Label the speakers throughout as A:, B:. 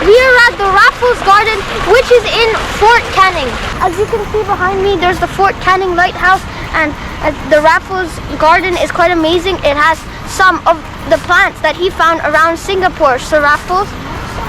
A: we are at the Raffles Garden, which is in Fort Canning. As you can see behind me, there's the Fort Canning Lighthouse, and the Raffles Garden is quite amazing. It has some of the plants that he found around Singapore, Sir Raffles.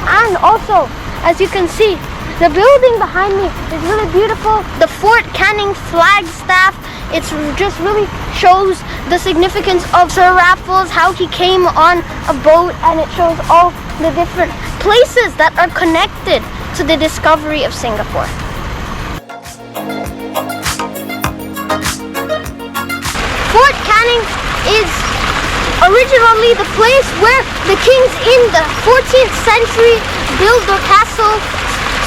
A: And also, as you can see, the building behind me is really beautiful. The Fort Canning flagstaff, it's just really shows the significance of Sir Raffles, how he came on a boat, and it shows all the different places that are connected to the discovery of Singapore. Fort Canning is originally the place where the kings in the 14th century built their castle.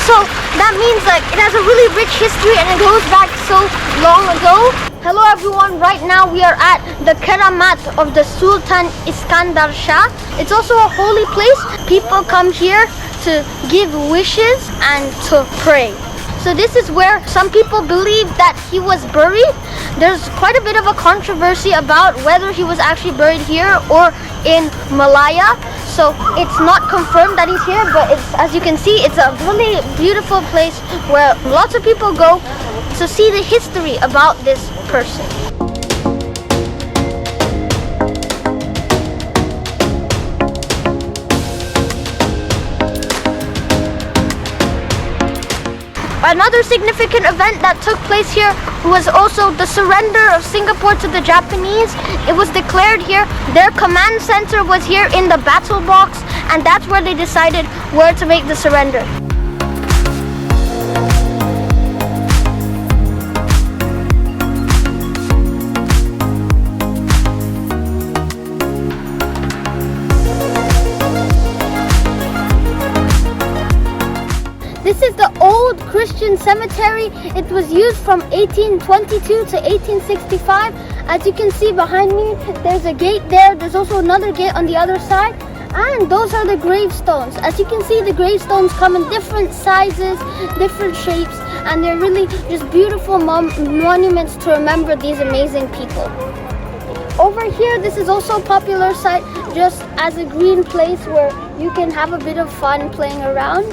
A: So that means like it has a really rich history and it goes back so long ago. Hello everyone, right now we are at the Keramat of the Sultan Iskandar Shah. It's also a holy place. People come here to give wishes and to pray. So this is where some people believe that he was buried. There's quite a bit of a controversy about whether he was actually buried here or in Malaya. So it's not confirmed that he's here, but as you can see, it's a really beautiful place where lots of people go to see the history about this person. Another significant event that took place here was also the surrender of Singapore to the Japanese. It was declared here. Their command center was here in the battle box, and that's where they decided where to make the surrender. This is the old Christian cemetery. It was used from 1822 to 1865. As you can see behind me, there's a gate there. There's also another gate on the other side. And those are the gravestones. As you can see, the gravestones come in different sizes, different shapes, and they're really just beautiful monuments to remember these amazing people. Over here, this is also a popular site, just as a green place where you can have a bit of fun playing around.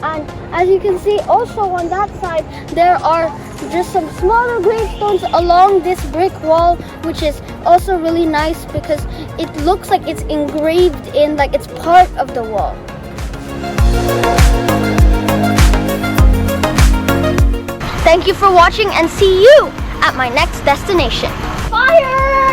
A: And as you can see, also on that side, there are just some smaller gravestones along this brick wall, which is also really nice because it looks like it's engraved in, like it's part of the wall. Thank you for watching and see you at my next destination. Fire!